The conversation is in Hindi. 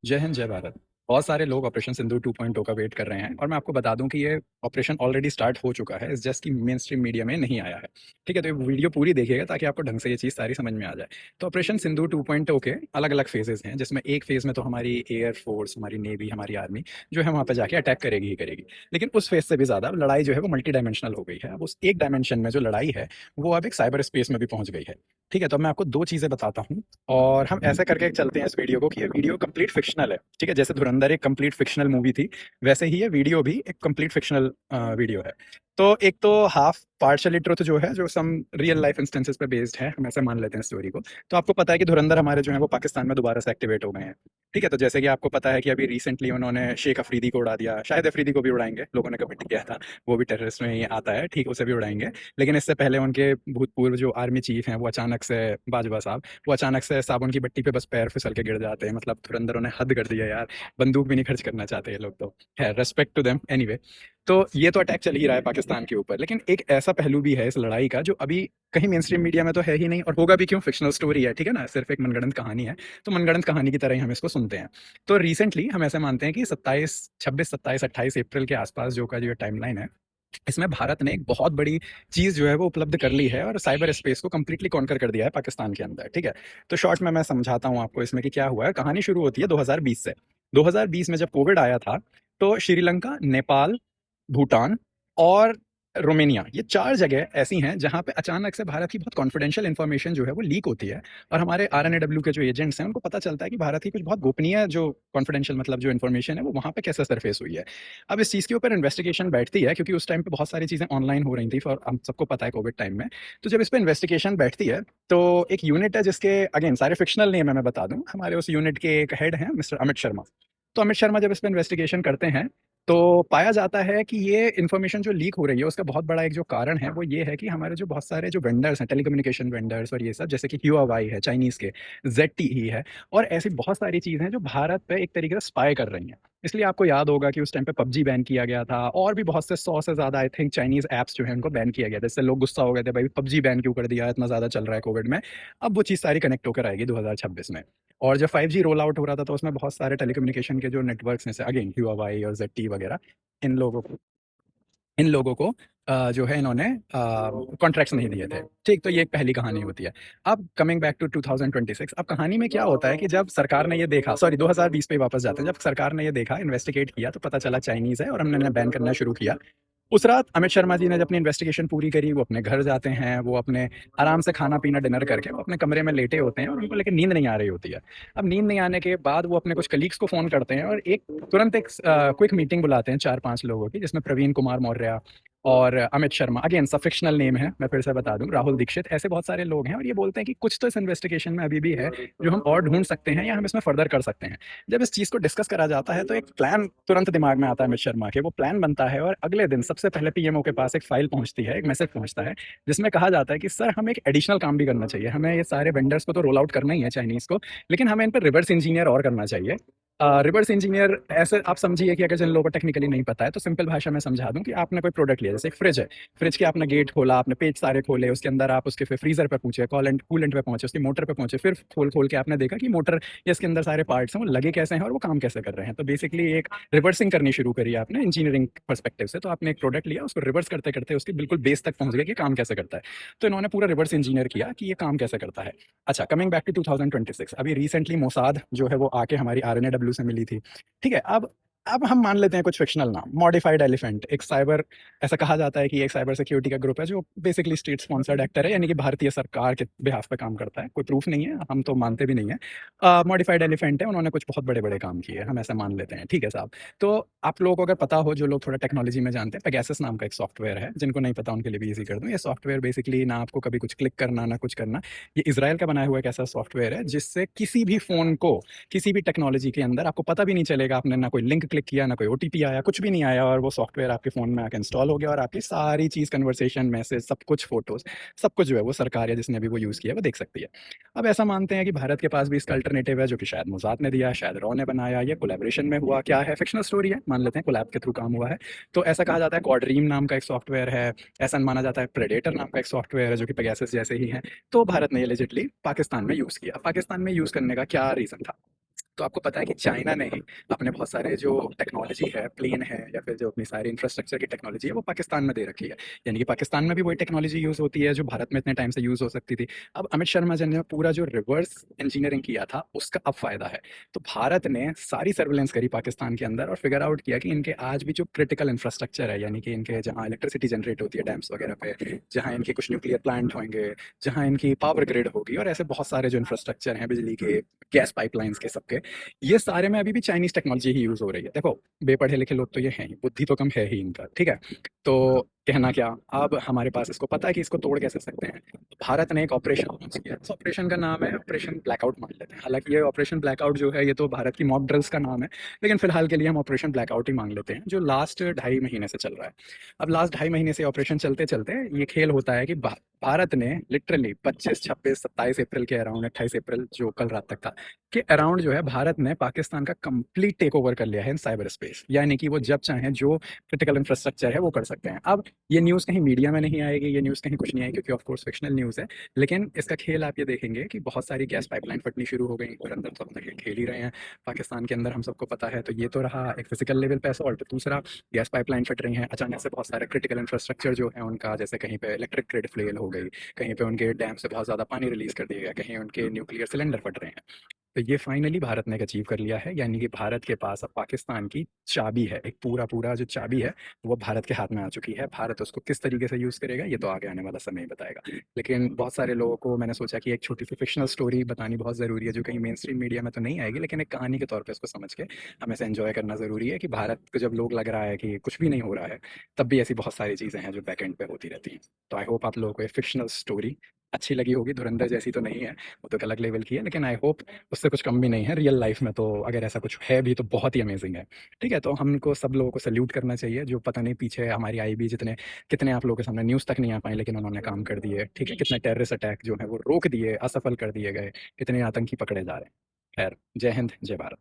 जय हिंद, जय भारत। बहुत सारे लोग ऑपरेशन सिंदूर 2.0 का वेट कर रहे हैं और मैं आपको बता दूं कि ये ऑपरेशन ऑलरेडी स्टार्ट हो चुका है, इस जस्ट कि मेन स्ट्रीम मीडिया में नहीं आया है। ठीक है, तो ये वीडियो पूरी देखिएगा ताकि आपको ढंग से ये चीज़ सारी समझ में आ जाए। तो ऑपरेशन सिंदूर 2.0 के अलग अलग फेजेस हैं, जिसमें एक फेज में तो हमारी एयर फोर्स, हमारी नेवी, हमारी आर्मी जो है वहाँ पर जाके अटैक करेगी ही करेगी। लेकिन उस फेज से भी ज़्यादा अब लड़ाई जो है वो मल्टी डायमेंशनल हो गई है। अब उस एक डायमेंशन में जो लड़ाई है वो अब एक साइबर स्पेस में भी पहुंच गई है। ठीक है, तो मैं आपको दो चीज़ें बताता हूँ और हम ऐसे करके चलते हैं इस वीडियो को कि ये वीडियो कंप्लीट फिक्शनल है। ठीक है, जैसे धुरंधर एक कंप्लीट फिक्शनल मूवी थी, वैसे ही ये वीडियो भी एक कंप्लीट फिक्शनल वीडियो है। तो एक तो हाफ पार्शियली ट्रुथ जो है, जो सम रियल लाइफ इंस्टेंसेस पे बेस्ड है, हम ऐसे मान लेते हैं स्टोरी को। तो आपको पता है कि धुरंधर हमारे जो है वो पाकिस्तान में दोबारा से एक्टिवेट हो गए हैं। ठीक है, तो जैसे कि आपको पता है कि अभी रिसेंटली उन्होंने शेख अफरीदी को उड़ा दिया, शायद अफरीदी को भी उड़ाएंगे, लोगों ने कमेंट किया था, वो भी टेररिस्ट में ही आता है, ठीक, उसे भी उड़ाएंगे। लेकिन इससे पहले उनके भूतपूर्व जो आर्मी चीफ हैं वो अचानक से, बाजवा साहब, वो अचानक से साबुन की बट्टी पे बस पैर फिसल के गिर जाते हैं। मतलब धुरंधरों ने हद कर दिया यार, बंदूक भी नहीं खर्च करना चाहते ये लोग। तो है, रेस्पेक्ट टू देम एनीवे। तो ये तो अटैक चल ही रहा है पाकिस्तान के ऊपर, लेकिन एक ऐसा पहलू भी है इस लड़ाई का जो अभी कहीं मेन स्ट्रीम मीडिया में तो है ही नहीं, और होगा भी क्यों, फिक्शनल स्टोरी है, ठीक है ना, सिर्फ एक मनगढ़ंत कहानी है। तो मनगढ़ंत कहानी की तरह ही हम इसको सुनते हैं। तो रिसेंटली हम ऐसे मानते हैं कि 27, 26, 27, 28 अप्रैल के आसपास जो का जो टाइमलाइन है, इसमें भारत ने एक बहुत बड़ी चीज जो है वो उपलब्ध कर ली है और साइबर स्पेस को कंप्लीटली कॉन्कर कर दिया है पाकिस्तान के अंदर। ठीक है, तो शॉर्ट में मैं समझाता हूँ आपको इसमें कि क्या हुआ है। कहानी शुरू होती है 2020 से। 2020 में जब कोविड आया था, तो श्रीलंका, नेपाल, भूटान और रोमेनिया, ये चार जगह ऐसी हैं जहां पे अचानक से भारत की बहुत कॉन्फिडेंशियल इन्फॉर्मेशन जो है वो लीक होती है। और हमारे आरएनएडब्ल्यू के जो एजेंट्स हैं उनको पता चलता है कि भारत की कुछ बहुत गोपनीय जो कॉन्फिडेंशियल, मतलब जो इन्फॉर्मेशन है, वो वहां पे कैसे सरफेस हुई है। अब इस चीज़ के ऊपर इन्वेस्टिगेशन बैठती है, क्योंकि उस टाइम पे बहुत सारी चीज़ें ऑनलाइन हो रही थी, फॉर हम सबको पता है, कोविड टाइम में। तो जब इस पे इन्वेस्टिगेशन बैठती है, तो एक यूनिट है जिसके, अगेन सारे फिक्शनल नेम है मैं बता दूं, हमारे उस यूनिट के एक हेड हैं मिस्टर अमित शर्मा। तो अमित शर्मा जब इस पे इन्वेस्टिगेशन करते हैं, तो पाया जाता है कि ये इन्फॉर्मेशन जो लीक हो रही है उसका बहुत बड़ा एक जो कारण है वो ये है कि हमारे जो बहुत सारे जो वेंडर्स हैं, टेलीकम्युनिकेशन वेंडर्स और ये सब, जैसे कि ह्यूआवाई है चाइनीज़ के, ZTE है, और ऐसी बहुत सारी चीज़ें हैं जो भारत पे एक तरीके से स्पाई कर रही हैं। इसलिए आपको याद होगा कि उस टाइम पे पबजी बैन किया गया था, और भी बहुत से 100 से ज़्यादा आई थिंक चाइनीज़ ऐप्स जो है उनको बैन किया गया था। इससे लोग गुस्सा हो गए थे, भाई पबजी बैन क्यों कर दिया, इतना ज़्यादा चल रहा है कोविड में। अब वो चीज़ सारी कनेक्ट होकर आएगी 2026 में। और जब 5G रोल आउट हो रहा था, तो उसमें बहुत सारे टेलीकम्युनिकेशन के जो नेटवर्क्स हैं, जैसे अगेन ह्यूआवाई और ZTE वगैरह, इन लोगों को इन लोगों को जो है इन्होंने कॉन्ट्रैक्ट्स नहीं दिए थे। ठीक, तो ये एक पहली कहानी होती है। अब कमिंग बैक टू 2026, अब कहानी में क्या होता है कि जब सरकार ने ये देखा, सॉरी 2020 पे वापस जाते हैं, जब सरकार ने ये देखा, इन्वेस्टिगेट किया, तो पता चला चाइनीज़ है और हमने इन्हें बैन करना शुरू किया। उस रात अमित शर्मा जी ने जब अपनी इन्वेस्टिगेशन पूरी करी, वो अपने घर जाते हैं, वो अपने आराम से खाना-पीना, डिनर करके वो अपने कमरे में लेटे होते हैं और उनको लेकिन नींद नहीं आ रही होती है। अब नींद नहीं आने के बाद वो अपने कुछ कलीग्स को फ़ोन करते हैं और एक तुरंत एक क्विक मीटिंग बुलाते हैं 4-5 लोगों की, जिसमें प्रवीण कुमार मौर्य और अमित शर्मा, अगेन सब फ़िक्शनल नेम है, मैं फिर से बता दूँ, राहुल दीक्षित, ऐसे बहुत सारे लोग हैं, और ये बोलते हैं कि कुछ तो इस इन्वेस्टिगेशन में अभी भी है जो हम और ढूँढ सकते हैं या हम इसमें फर्दर कर सकते हैं। जब इस चीज़ को डिस्कस करा जाता है, तो एक प्लान तुरंत दिमाग में आता है अमित शर्मा के, वो प्लान बनता है और अगले दिन सबसे पहले पीएमओ के पास एक फाइल पहुंचती है, एक मैसेज पहुंचता है, जिसमें कहा जाता है कि सर हमें एक एडिशनल काम भी करना चाहिए, हमें ये सारे वेंडर्स को तो रोल आउट करना ही है चाइनीज़ को, लेकिन हमें इन पर रिवर्स इंजीनियर और करना चाहिए। रिवर्स इंजीनियर ऐसे आप समझिए कि अगर जिन लोगों को टेक्निकली नहीं पता है, तो सिंपल भाषा में समझा दूं कि आपने कोई प्रोडक्ट लिया, जैसे एक फ्रिज है, फ्रिज के आपने गेट खोला, आपने पेज सारे खोले, उसके अंदर आप उसके फिर फ्रीजर पे पहुंचे, कूलेंट पे पहुंचे, उसकी मोटर पे पहुंचे, फिर खोल खोल के आपने देखा कि मोटर या इसके अंदर सारे पार्ट्स हैं वो लगे कैसे हैं और वो काम कैसे कर रहे हैं। तो बेसिकली एक रिवर्सिंग करनी शुरू करी आपने इंजीनियरिंग पर्सपेक्टिव से। तो आपने एक प्रोडक्ट लिया, उसको रिवर्स करते करते उसके बिल्कुल बेस तक पहुंच गए कि काम कैसे करता है। तो इन्होंने पूरा रिवर्स इंजीनियर किया कि ये काम कैसे करता है। अच्छा, कमिंग बैक टू 2026, अभी रिसेंटली मोसाद जो है वो आके हमारी आरएनएडब्ल्यू से मिली थी। ठीक है, अब हम मान लेते हैं कुछ फिक्शनल नाम, मॉडिफाइड एलिफेंट, एक साइबर, ऐसा कहा जाता है कि एक साइबर सिक्योरिटी का ग्रुप है जो बेसिकली स्टेट स्पॉन्सर्ड एक्टर है, यानी कि भारतीय सरकार के बिहाफ पे काम करता है। कोई प्रूफ नहीं है, हम तो मानते भी नहीं है। मॉडिफाइड एलिफेंट है, उन्होंने कुछ बहुत बड़े बड़े काम किए, हम ऐसा मान लेते हैं। ठीक है साहब, तो आप लोगों को अगर पता हो, जो लोग थोड़ा टेक्नोलॉजी में जानते हैं, पेगासस नाम का एक सॉफ्टवेयर है, जिनको नहीं पता उनके लिए भी ईजी कर दूं। ये सॉफ्टवेयर बेसिकली ना आपको कभी कुछ क्लिक करना ना कुछ करना, ये इसराइल का बनाया हुआ एक ऐसा सॉफ्टवेयर है जिससे किसी भी फोन को, किसी भी टेक्नोलॉजी के अंदर आपको पता भी नहीं चलेगा, आपने ना कोई लिंक क्लिक किया, ना कोई ओटीपी आया, कुछ भी नहीं आया, और वो सॉफ्टवेयर आपके फ़ोन में आके इंस्टॉल हो गया और आपकी सारी चीज़, कन्वर्सेशन, मैसेज, सब कुछ, फ़ोटोज़, सब कुछ जो है वो सरकार या जिसने भी वो यूज़ किया है वो देख सकती है। अब ऐसा मानते हैं कि भारत के पास भी इसका अल्टरनेटिव है, जो कि शायद मोसाद ने दिया, शायद रॉ ने बनाया, या कोलैबोरेशन में हुआ, क्या है, फ़िक्शनल स्टोरी है, मान लेते हैं कोलैब के थ्रू काम हुआ है। तो ऐसा कहा जाता है क्वाड्रीम नाम का एक सॉफ्टवेयर है, ऐसा माना जाता है प्रेडेटर नाम का एक सॉफ्टवेयर है जो कि पेगासस जैसे ही है। तो भारत ने ये लेजिटली पाकिस्तान में यूज़ किया। पाकिस्तान में यूज़ करने का क्या रीज़न था? तो आपको पता है कि चाइना ने ही अपने बहुत सारे जो टेक्नोलॉजी है, प्लेन है या फिर जो अपनी सारी इंफ्रास्ट्रक्चर की टेक्नोलॉजी है, वो पाकिस्तान में दे रखी है। यानी कि पाकिस्तान में भी वही टेक्नोलॉजी यूज़ होती है जो भारत में इतने टाइम से यूज़ हो सकती थी। अब अमित शर्मा जी ने पूरा जो रिवर्स इंजीनियरिंग किया था, उसका अब फ़ायदा है। तो भारत ने सारी सर्विलेंस करी पाकिस्तान के अंदर और फिगर आउट किया कि इनके आज भी जो क्रिटिकल इंफ्रास्ट्रक्चर है, यानी कि इनके जहाँ इलेक्ट्रिसिटी जनरेट होती है डैम्स वगैरह पे, जहाँ इनके कुछ न्यूक्लियर प्लांट होंगे, जहाँ इनकी पावर ग्रिड होगी और ऐसे बहुत सारे जो इंफ्रास्ट्रक्चर हैं बिजली के, गैस पाइपलाइंस के सबके, ये सारे में अभी भी चाइनीज़ टेक्नोलॉजी ही यूज़ हो रही है। देखो, बेपढ़े लिखे लोग तो ये हैं ही, बुद्धि तो कम है ही इनका, ठीक है? तो कहना क्या, अब हमारे पास इसको पता है कि इसको तोड़ कैसे सकते हैं। भारत ने एक ऑपरेशन लॉन्च किया, इस ऑपरेशन का नाम है ऑपरेशन ब्लैकआउट मान लेते हैं। हालाँकि ये ऑपरेशन ब्लैकआउट जो है, ये तो भारत की मॉक ड्रिल्स का नाम है, लेकिन फिलहाल के लिए हम ऑपरेशन ब्लैकआउट ही मान लेते हैं, जो लास्ट ढाई महीने से चल रहा है। अब लास्ट ढाई महीने से ऑपरेशन चलते-चलते ये खेल होता है कि भारत ने लिटरली 25, 26, 27 अप्रैल के अराउंड, 28 अप्रैल जो कल रात तक था, के अराउंड जो है भारत ने पाकिस्तान का कंप्लीट टेक ओवर कर लिया है इन साइबर स्पेस। यानी कि वो जब चाहें जो क्रिटिकल इंफ्रास्ट्रक्चर है वो कर सकते हैं। अब ये न्यूज़ कहीं मीडिया में नहीं आएगी, ये न्यूज़ कहीं कुछ नहीं आएगी क्योंकि ऑफ कोर्स फिक्शनल न्यूज़ है। लेकिन इसका खेल आप ये देखेंगे कि बहुत सारी गैस पाइपलाइन फटनी शुरू हो गई और अंदर तो अपना खेल ही रहे हैं पाकिस्तान के अंदर, हम सबको पता है। तो ये तो रहा एक फिजिकल लेवल पे असॉल्ट। दूसरा, गैस पाइपलाइन फट रही हैं अचानक से, बहुत सारे क्रिटिकल इंफ्रास्ट्रक्चर जो है उनका, जैसे कहीं पे इलेक्ट्रिक ग्रिड फेल हो गई, कहीं पे उनके डैम से बहुत ज़्यादा पानी रिलीज़ कर दिया गया, कहीं उनके न्यूक्लियर सिलेंडर फट रहे हैं। तो ये फाइनली भारत ने एक अचीव कर लिया है, यानी कि भारत के पास अब पाकिस्तान की चाबी है, एक पूरा-पूरा जो चाबी है, वो भारत के हाथ में आ चुकी है। भारत उसको किस तरीके से यूज़ करेगा, ये तो आगे आने वाला समय ही बताएगा। लेकिन बहुत सारे लोगों को मैंने सोचा कि एक छोटी-सी फ़िक्शनल स्टोरी बतानी बहुत ज़रूरी है, जो कहीं मेन स्ट्रीम मीडिया में तो नहीं आएगी, लेकिन एक कहानी के तौर पे इसको समझ के हमें इसे एन्जॉय करना ज़रूरी है कि भारत को जब लोग लग रहा है कि कुछ भी नहीं हो रहा है, तब भी ऐसी बहुत सारी चीज़ें हैं जो बैक एंड पे होती रहती हैं। तो आई होप आप लोगों को ये फ़िक्शनल स्टोरी अच्छी लगी होगी। धुरंधर जैसी तो नहीं है, वो तो एक अलग लेवल की है, लेकिन आई होप उससे कुछ कम भी नहीं है। रियल लाइफ में तो अगर ऐसा कुछ है भी तो बहुत ही अमेजिंग है। ठीक है? तो हमको सब लोगों को सैल्यूट करना चाहिए, जो पता नहीं पीछे हमारी आईबी जितने कितने आप लोगों के सामने न्यूज़ तक नहीं आ पाए, लेकिन उन्होंने काम कर दिए। ठीक है? कितने टेररिस्ट अटैक जो हैं वो रोक दिए, असफल कर दिए गए, कितने आतंकी पकड़े जा रहे हैं। खैर, जय हिंद, जय भारत।